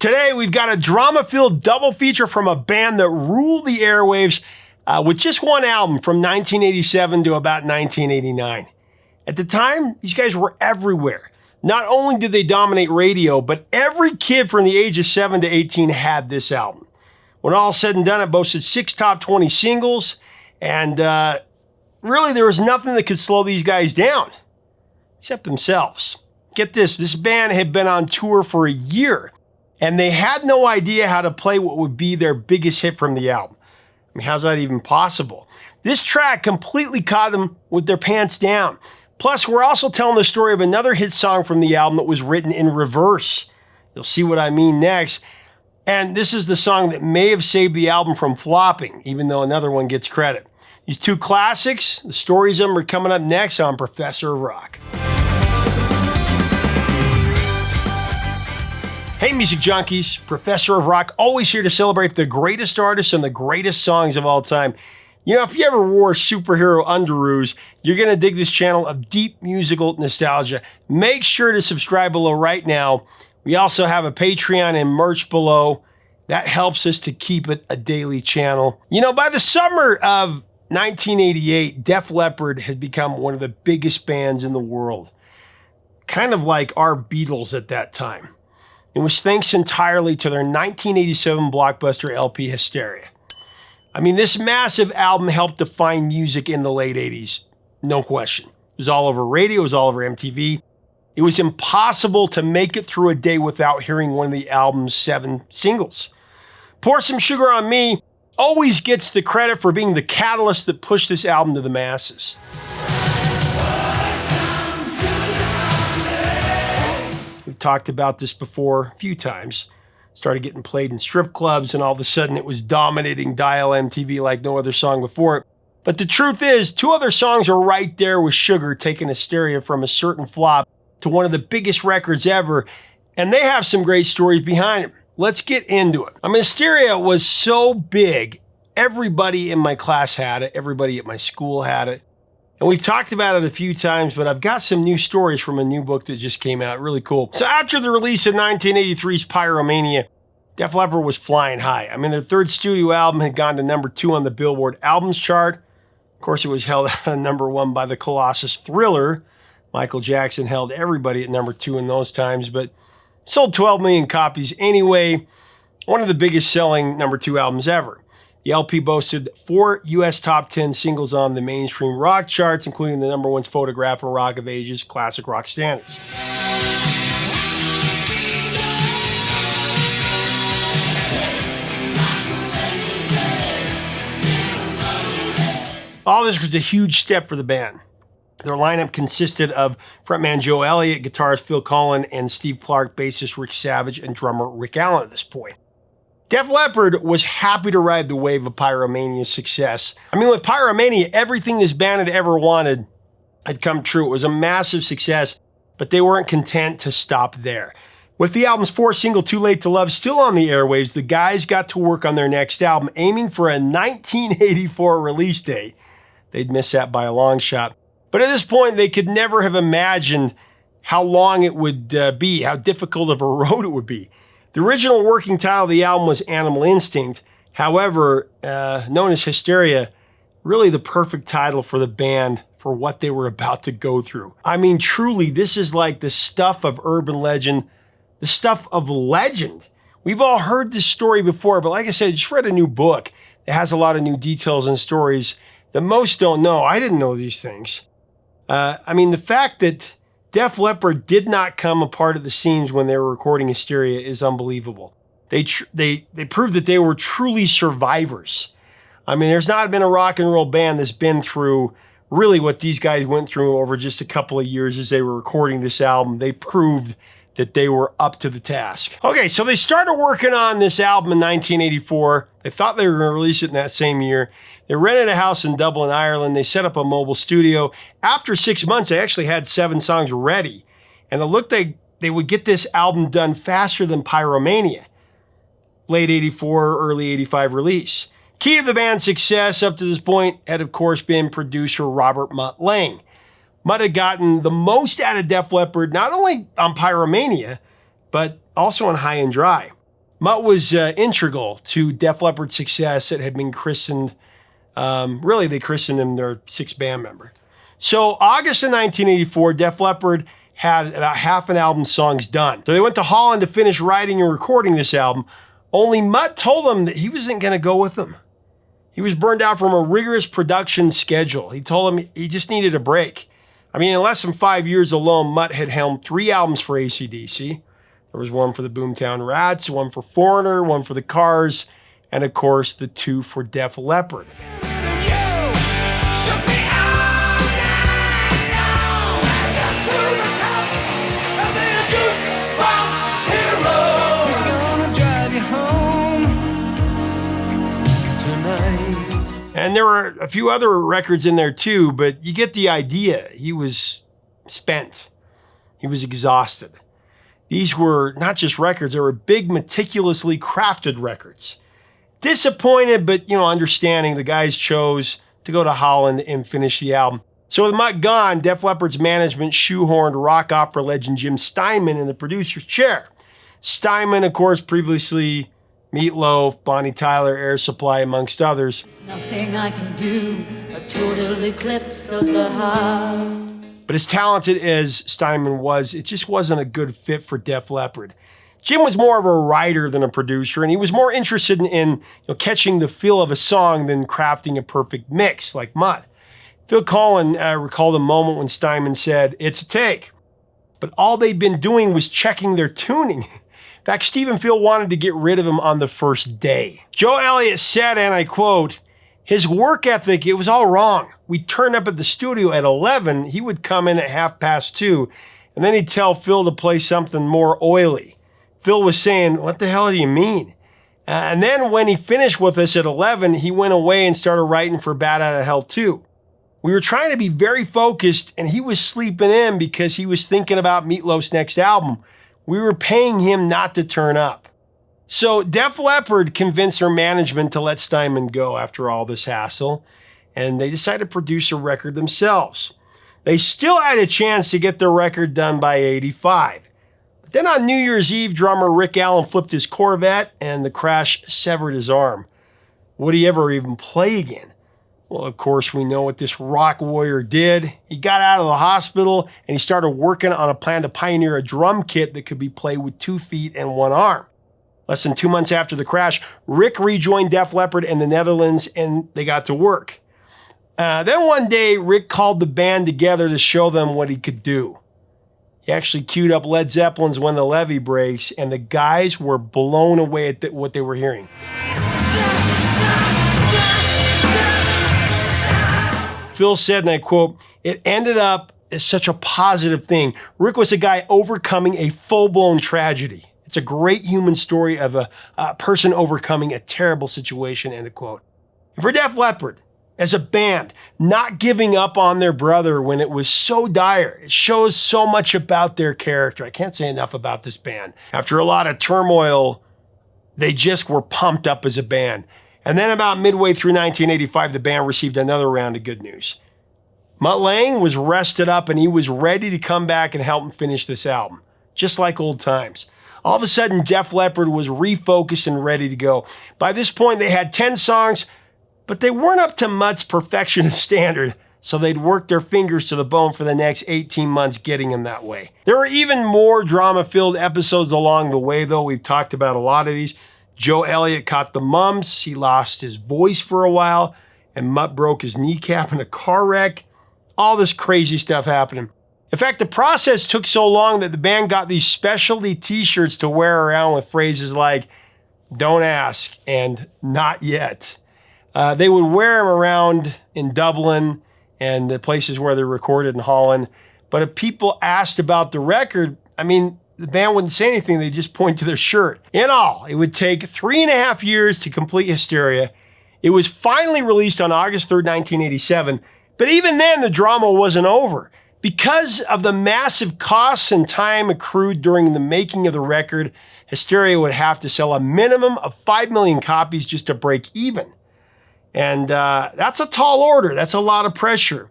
Today, we've got a drama-filled double feature from a band that ruled the airwaves with just one album from 1987 to about 1989. At the time, these guys were everywhere. Not only did they dominate radio, but every kid from the age of 7 to 18 had this album. When all said and done, it boasted 6 top 20 singles, and really there was nothing that could slow these guys down, except themselves. Get this band had been on tour for a year, and they had no idea how to play what would be their biggest hit from the album. I mean, how's that even possible? This track completely caught them with their pants down. Plus, we're also telling the story of another hit song from the album that was written in reverse. You'll see what I mean next. And this is the song that may have saved the album from flopping, even though another one gets credit. These two classics, the stories of them are coming up next on Professor of Rock. Hey, music junkies, Professor of Rock, always here to celebrate the greatest artists and the greatest songs of all time. You know, if you ever wore superhero underoos, you're going to dig this channel of deep musical nostalgia. Make sure to subscribe below right now. We also have a Patreon and merch below. That helps us to keep it a daily channel. You know, by the summer of 1988, Def Leppard had become one of the biggest bands in the world. Kind of like our Beatles at that time. It was thanks entirely to their 1987 blockbuster LP, Hysteria. I mean, this massive album helped define music in the late 80s, no question. It was all over radio, it was all over MTV. It was impossible to make it through a day without hearing one of the album's 7 singles. Pour Some Sugar on Me always gets the credit for being the catalyst that pushed this album to the masses. We've talked about this before a few times. Started getting played in strip clubs, and all of a sudden it was dominating dial MTV like no other song before it. But the truth is, 2 other songs are right there with Sugar, taking Hysteria from a certain flop to one of the biggest records ever, and they have some great stories behind them. Let's get into it. I mean, Hysteria was so big, everybody in my class had it, everybody at my school had it. And we've talked about it a few times, but I've got some new stories from a new book that just came out. Really cool. So after the release of 1983's Pyromania, Def Leppard was flying high. I mean, their 3rd studio album had gone to number 2 on the Billboard Albums chart. Of course, it was held at number 1 by the Colossus Thriller. Michael Jackson held everybody at number 2 in those times, but sold 12 million copies anyway. One of the biggest selling number 2 albums ever. The LP boasted 4 U.S. top 10 singles on the mainstream rock charts, including the number 1's Photograph and Rock of Ages, classic rock standards. All this was a huge step for the band. Their lineup consisted of frontman Joe Elliott, guitarist Phil Collen, and Steve Clark, bassist Rick Savage, and drummer Rick Allen at this point. Def Leppard was happy to ride the wave of Pyromania's success. I mean, with Pyromania, everything this band had ever wanted had come true. It was a massive success, but they weren't content to stop there. With the album's 4th single, Too Late to Love, still on the airwaves, the guys got to work on their next album, aiming for a 1984 release date. They'd miss that by a long shot. But at this point, they could never have imagined how long it would be, how difficult of a road it would be. The original working title of the album was Animal Instinct. However, known as Hysteria, really the perfect title for the band for what they were about to go through. I mean, truly, this is like the stuff of urban legend, the stuff of legend. We've all heard this story before, but like I said, I just read a new book that has a lot of new details and stories that most don't know. I didn't know these things. I mean, the fact that Def Leppard did not come a part of the scenes when they were recording Hysteria is unbelievable. They proved that they were truly survivors. I mean, there's not been a rock and roll band that's been through really what these guys went through over just a couple of years as they were recording this album. They proved that they were up to the task. Okay, so they started working on this album in 1984. They thought they were going to release it in that same year. They rented a house in Dublin, Ireland. They set up a mobile studio. After 6 months, they actually had 7 songs ready. And it looked like they would get this album done faster than Pyromania. Late 84, early 85 release. Key to the band's success up to this point had, of course, been producer Robert Mutt Lange. Mutt had gotten the most out of Def Leppard, not only on Pyromania, but also on High and Dry. Mutt was integral to Def Leppard's success. It had been christened, really they christened him their sixth band member. So August of 1984, Def Leppard had about half an album's songs done. So they went to Holland to finish writing and recording this album, only Mutt told them that he wasn't going to go with them. He was burned out from a rigorous production schedule. He told him he just needed a break. I mean, in less than 5 years alone, Mutt had helmed 3 albums for AC/DC. There was one for the Boomtown Rats, one for Foreigner, one for the Cars, and of course, the 2 for Def Leppard. And there were a few other records in there too, but you get the idea. He was spent. He was exhausted. These were not just records, they were big, meticulously crafted records. Disappointed, but understanding, the guys chose to go to Holland and finish the album. So with Mutt gone, Def Leppard's management shoehorned rock opera legend Jim Steinman in the producer's chair. Steinman, of course, previously Meatloaf, Bonnie Tyler, Air Supply, amongst others. There's nothing I can do, a total eclipse of the heart. But as talented as Steinman was, it just wasn't a good fit for Def Leppard. Jim was more of a writer than a producer, and he was more interested in catching the feel of a song than crafting a perfect mix like Mutt. Phil Collen recalled a moment when Steinman said, "It's a take." But all they'd been doing was checking their tuning. In fact, Steve and Phil wanted to get rid of him on the first day. Joe Elliott said, and I quote, "His work ethic, it was all wrong. We'd turn up at the studio at 11, he would come in at 2:30, and then he'd tell Phil to play something more oily." Phil was saying, "What the hell do you mean?" And then when he finished with us at 11, he went away and started writing for Bat Out of Hell 2. We were trying to be very focused, and he was sleeping in because he was thinking about Meatloaf's next album. We were paying him not to turn up. So Def Leppard convinced their management to let Steinman go after all this hassle, and they decided to produce a record themselves. They still had a chance to get their record done by 85. But then on New Year's Eve, drummer Rick Allen flipped his Corvette, and the crash severed his arm. Would he ever even play again? Well, of course, we know what this rock warrior did. He got out of the hospital and he started working on a plan to pioneer a drum kit that could be played with 2 feet and 1 arm. Less than 2 months after the crash, Rick rejoined Def Leppard in the Netherlands and they got to work. Then one day, Rick called the band together to show them what he could do. He actually queued up Led Zeppelin's When the Levee Breaks, and the guys were blown away at what they were hearing. Phil said, and I quote, "It ended up as such a positive thing. Rick was a guy overcoming a full-blown tragedy. It's a great human story of a person overcoming a terrible situation," end of quote. And for Def Leppard, as a band, not giving up on their brother when it was so dire, it shows so much about their character. I can't say enough about this band. After a lot of turmoil, they just were pumped up as a band. And then about midway through 1985, the band received another round of good news. Mutt Lange was rested up and he was ready to come back and help them finish this album, just like old times. All of a sudden, Def Leppard was refocused and ready to go. By this point, they had 10 songs, but they weren't up to Mutt's perfectionist standard, so they'd worked their fingers to the bone for the next 18 months getting them that way. There were even more drama-filled episodes along the way, though. We've talked about a lot of these. Joe Elliott caught the mumps, he lost his voice for a while, and Mutt broke his kneecap in a car wreck. All this crazy stuff happening. In fact, the process took so long that the band got these specialty t-shirts to wear around with phrases like, "Don't ask," and "Not yet." They would wear them around in Dublin and the places where they recorded in Holland. But if people asked about the record, the band wouldn't say anything, they'd just point to their shirt. In all, it would take 3.5 years to complete Hysteria. It was finally released on August 3rd, 1987, but even then the drama wasn't over. Because of the massive costs and time accrued during the making of the record, Hysteria would have to sell a minimum of 5 million copies just to break even. And that's a tall order, that's a lot of pressure.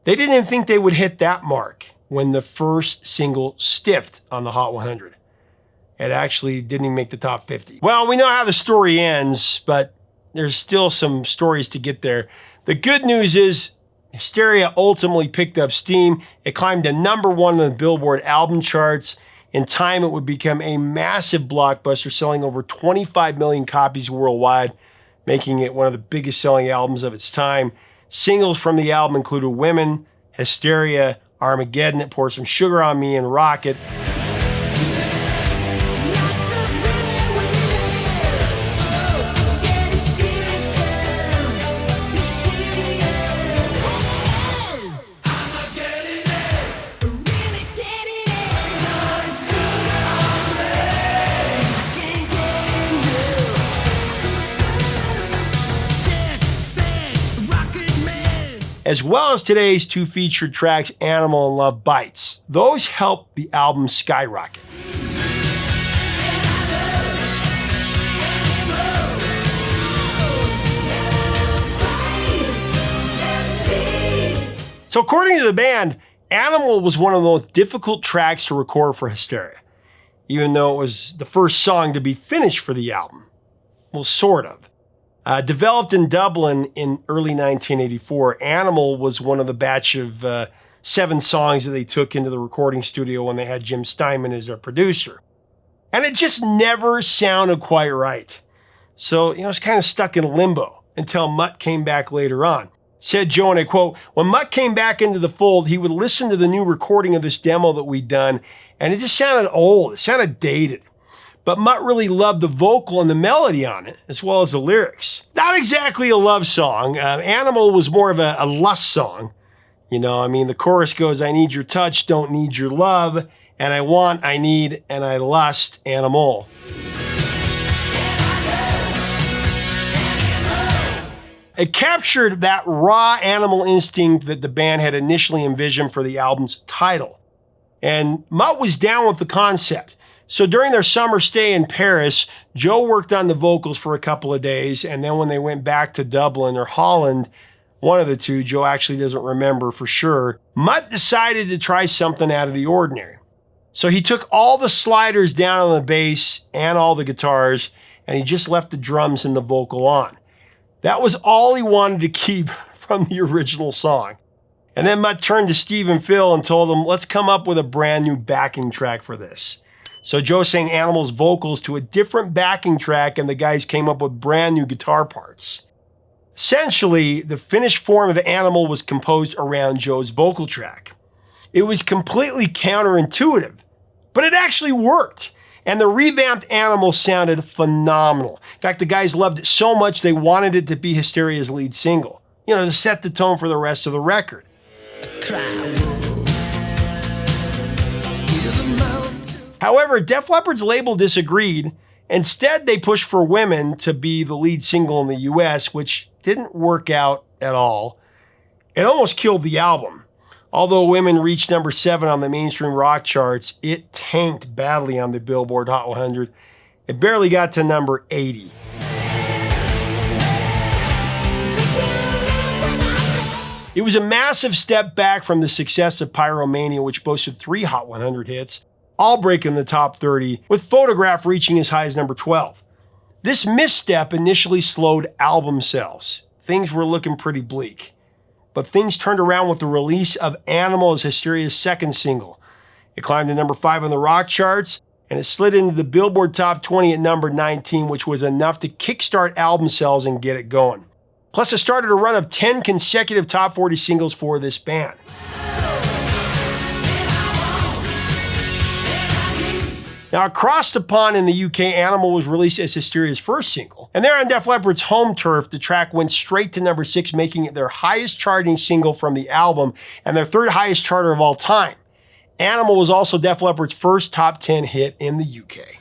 They didn't even think they would hit that mark when the first single stiffed on the Hot 100. It actually didn't even make the top 50. Well, we know how the story ends, but there's still some stories to get there. The good news is Hysteria ultimately picked up steam. It climbed to #1 on the Billboard album charts. In time, it would become a massive blockbuster, selling over 25 million copies worldwide, making it one of the biggest selling albums of its time. Singles from the album included Women, Hysteria, Armageddon, It Pour Some Sugar on Me, and Rocket. As well as today's two featured tracks, Animal and Love Bites. Those helped the album skyrocket. So according to the band, Animal was one of the most difficult tracks to record for Hysteria, even though it was the first song to be finished for the album. Well, sort of. Developed in Dublin in early 1984, Animal was one of the batch of 7 songs that they took into the recording studio when they had Jim Steinman as their producer. And it just never sounded quite right. So, it's kind of stuck in limbo until Mutt came back later on. Said Joe, and I quote, "When Mutt came back into the fold, he would listen to the new recording of this demo that we'd done, and it just sounded old. It sounded dated. But Mutt really loved the vocal and the melody on it, as well as the lyrics. Not exactly a love song. Animal was more of a lust song. The chorus goes, I need your touch, don't need your love, and I want, I need, and I lust, animal. It captured that raw animal instinct that the band had initially envisioned for the album's title. And Mutt was down with the concept. So during their summer stay in Paris, Joe worked on the vocals for a couple of days, and then when they went back to Dublin or Holland, one of the two, Joe actually doesn't remember for sure, Mutt decided to try something out of the ordinary. So he took all the sliders down on the bass and all the guitars, and he just left the drums and the vocal on. That was all he wanted to keep from the original song. And then Mutt turned to Steve and Phil and told them, let's come up with a brand new backing track for this. So Joe sang Animal's vocals to a different backing track, and the guys came up with brand new guitar parts. Essentially, the finished form of Animal was composed around Joe's vocal track. It was completely counterintuitive, but it actually worked. And the revamped Animal sounded phenomenal. In fact, the guys loved it so much they wanted it to be Hysteria's lead single, to set the tone for the rest of the record. However, Def Leppard's label disagreed. Instead, they pushed for Women to be the lead single in the US, which didn't work out at all. It almost killed the album. Although Women reached #7 on the mainstream rock charts, it tanked badly on the Billboard Hot 100. It barely got to number 80. It was a massive step back from the success of Pyromania, which boasted 3 Hot 100 hits, all breaking the top 30, with Photograph reaching as high as number 12. This misstep initially slowed album sales. Things were looking pretty bleak. But things turned around with the release of Animal as Hysteria's second single. It climbed to number 5 on the rock charts, and it slid into the Billboard Top 20 at number 19, which was enough to kickstart album sales and get it going. Plus, it started a run of 10 consecutive top 40 singles for this band. Now, across the pond in the UK, Animal was released as Hysteria's first single. And there on Def Leppard's home turf, the track went straight to number 6, making it their highest charting single from the album and their 3rd highest charter of all time. Animal was also Def Leppard's first top 10 hit in the UK.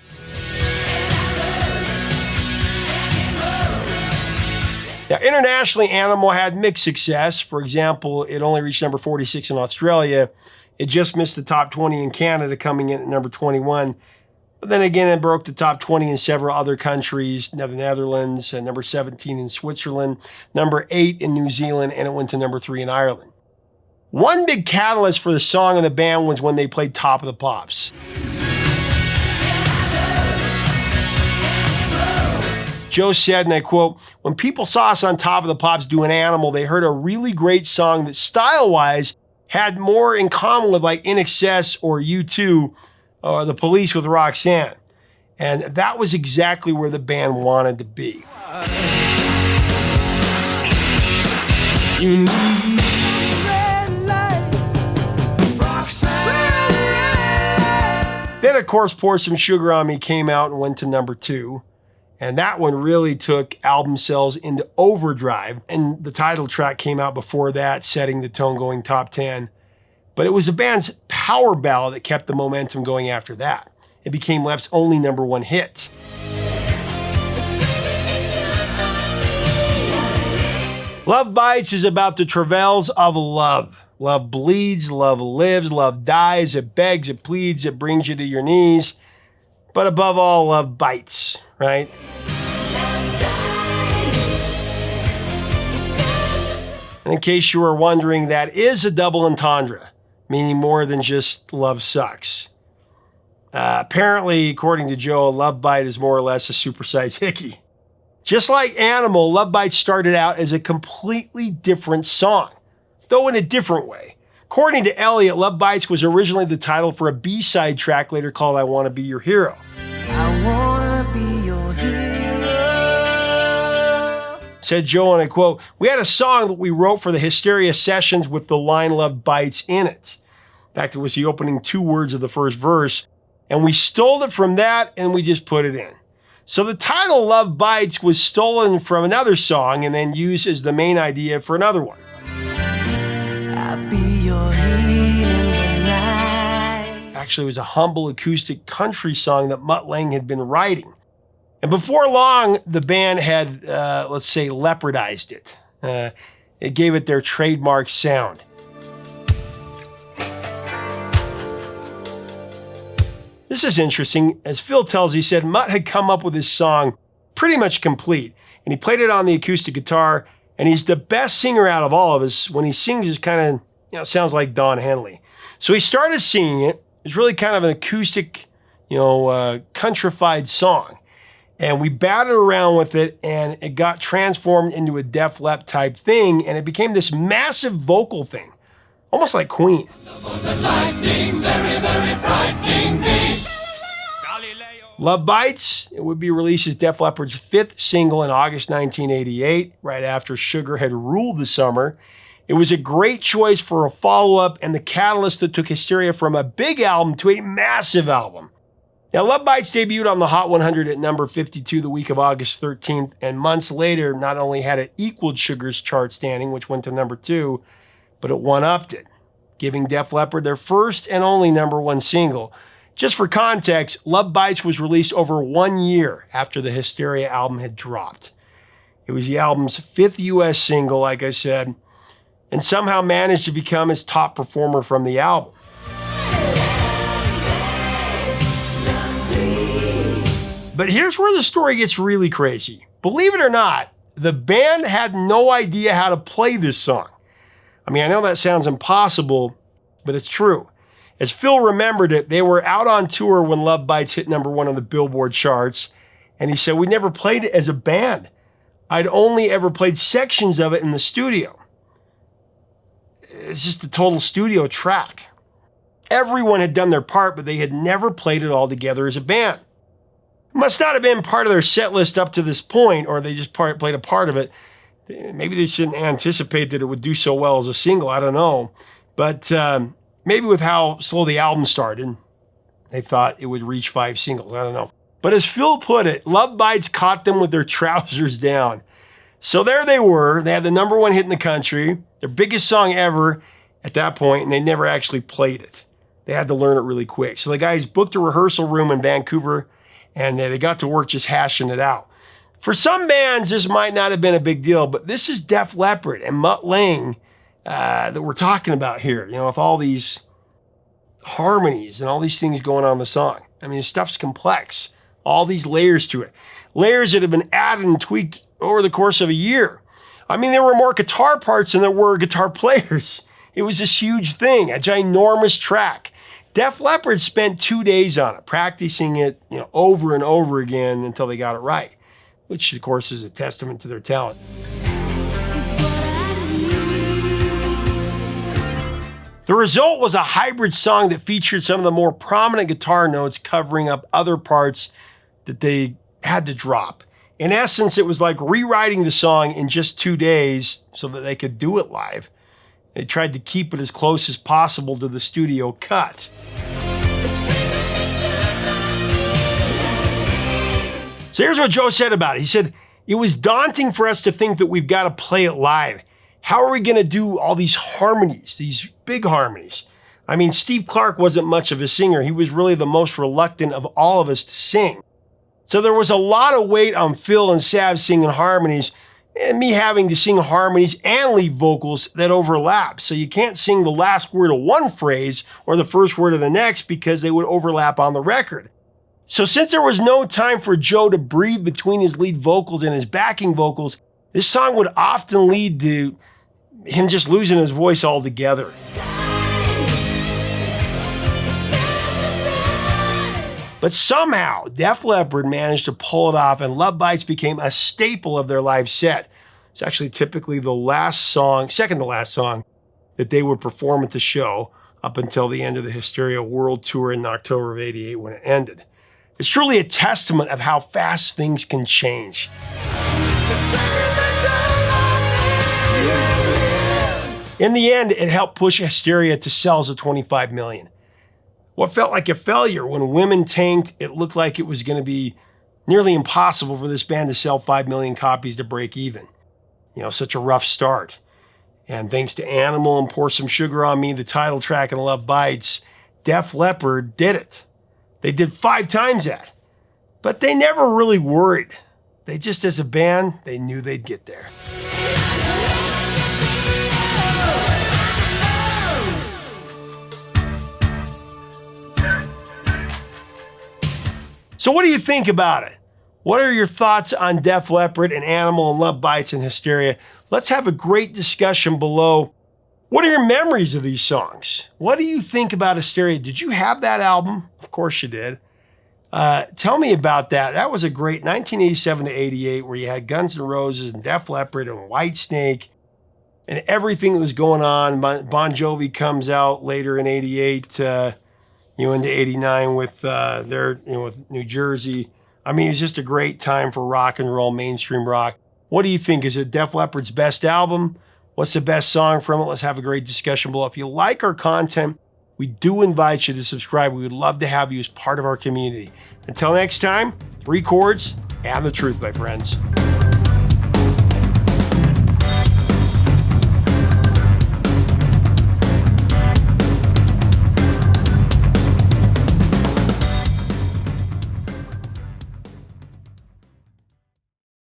Now, internationally, Animal had mixed success. For example, it only reached number 46 in Australia. It just missed the top 20 in Canada, coming in at number 21. But then again, it broke the top 20 in several other countries, the Netherlands, number 17 in Switzerland, number 8 in New Zealand, and it went to number 3 in Ireland. One big catalyst for the song and the band was when they played Top of the Pops. Joe said, and I quote, "When people saw us on Top of the Pops doing Animal, they heard a really great song that style-wise had more in common with like In Excess or U2 or The Police with Roxanne." And that was exactly where the band wanted to be. You need Then, of course, Pour Some Sugar on Me came out and went to number 2. And that one really took album sales into overdrive. And the title track came out before that, setting the tone, going top 10. But it was the band's power ballad that kept the momentum going after that. It became Lepp's only number 1 hit. Love Bites is about the travails of love. Love bleeds, love lives, love dies, it begs, it pleads, it brings you to your knees. But above all, love bites, right? And in case you were wondering, that is a double entendre, meaning more than just love sucks. Apparently, according to Joe, Love Bite is more or less a supersized hickey. Just like Animal, Love Bite started out as a completely different song, though in a different way. According to Elliott, Love Bites was originally the title for a B-side track later called I Wanna Be Your Hero. I wanna be your hero. Said Joe, and I quote, "We had a song that we wrote for the Hysteria sessions with the line Love Bites in it." In fact, it was the opening 2 words of the first verse, and we stole it from that and we just put it in. So the title Love Bites was stolen from another song and then used as the main idea for another one. I'll be your healing tonight. Actually, it was a humble acoustic country song that Mutt Lange had been writing. And before long, the band had, let's say, leopardized it. It gave it their trademark sound. This is interesting. As Phil tells, he said Mutt had come up with his song pretty much complete, and he played it on the acoustic guitar, and he's the best singer out of all of us. When he sings, it kind of, sounds like Don Henley. So he started singing it. It's really kind of an acoustic, countrified song. And we batted around with it, and it got transformed into a Def Leppard type thing, and it became this massive vocal thing, almost like Queen. Love Bites, it would be released as Def Leppard's 5th single in August 1988, right after Sugar had ruled the summer. It was a great choice for a follow-up and the catalyst that took Hysteria from a big album to a massive album. Now, Love Bites debuted on the Hot 100 at number 52 the week of August 13th, and months later, not only had it equaled Sugar's chart standing, which went to number 2, but it one-upped it, giving Def Leppard their first and only number 1 single. Just for context, Love Bites was released over 1 year after the Hysteria album had dropped. It was the album's 5th U.S. single, like I said, and somehow managed to become its top performer from the album. But here's where the story gets really crazy. Believe it or not, the band had no idea how to play this song. I mean, I know that sounds impossible, but it's true. As Phil remembered it, they were out on tour when Love Bites hit number 1 on the Billboard charts, and he said, "We never played it as a band. I'd only ever played sections of it in the studio. It's just a total studio track. Everyone had done their part, but they had never played it all together as a band. It must not have been part of their set list up to this point, or they just played a part of it. Maybe they didn't anticipate that it would do so well as a single. I don't know. But maybe with how slow the album started, they thought it would reach 5 singles. I don't know. But as Phil put it, Love Bites caught them with their trousers down. So there they were. They had the number 1 hit in the country, their biggest song ever at that point, and they never actually played it. They had to learn it really quick. So the guys booked a rehearsal room in Vancouver, and they got to work just hashing it out. For some bands, this might not have been a big deal, but this is Def Leppard and Mutt Lange that we're talking about here, with all these harmonies and all these things going on in the song. I mean, stuff's complex. All these layers to it. Layers that have been added and tweaked over the course of a year. I mean, there were more guitar parts than there were guitar players. It was this huge thing, a ginormous track. Def Leppard spent 2 days on it, practicing it, over and over again until they got it right. which of course is a testament to their talent. The result was a hybrid song that featured some of the more prominent guitar notes covering up other parts that they had to drop. In essence, it was like rewriting the song in just 2 days so that they could do it live. They tried to keep it as close as possible to the studio cut. So here's what Joe said about it. He said, "It was daunting for us to think that we've got to play it live. How are we going to do all these harmonies, these big harmonies?" I mean, Steve Clark wasn't much of a singer. He was really the most reluctant of all of us to sing. So there was a lot of weight on Phil and Sav singing harmonies, and me having to sing harmonies and lead vocals that overlap. So you can't sing the last word of one phrase or the first word of the next because they would overlap on the record. So since there was no time for Joe to breathe between his lead vocals and his backing vocals, this song would often lead to him just losing his voice altogether. But somehow, Def Leppard managed to pull it off, and Love Bites became a staple of their live set. It's actually typically the last song, second to last song, that they would perform at the show up until the end of the Hysteria World Tour in October of '88 when it ended. It's truly a testament of how fast things can change. In the end, it helped push Hysteria to sales of 25 million. What felt like a failure when Women tanked, it looked like it was going to be nearly impossible for this band to sell 5 million copies to break even. You know, such a rough start. And thanks to Animal and Pour Some Sugar on Me, the title track and Love Bites, Def Leppard did it. They did 5 times that. But they never really worried. They just, as a band, they knew they'd get there. So what do you think about it? What are your thoughts on Def Leppard and Animal and Love Bites and Hysteria? Let's have a great discussion below. What are your memories of these songs? What do you think about Hysteria? Did you have that album? Of course you did. Tell me about that. That was a great 1987 to 88 where you had Guns N' Roses and Def Leppard and Whitesnake and everything that was going on. Bon Jovi comes out later in 88, into 89 with with New Jersey. I mean, it's just a great time for rock and roll, mainstream rock. What do you think? Is it Def Leppard's best album? What's the best song from it? Let's have a great discussion below. If you like our content, we do invite you to subscribe. We would love to have you as part of our community. Until next time, 3 chords and the truth, my friends.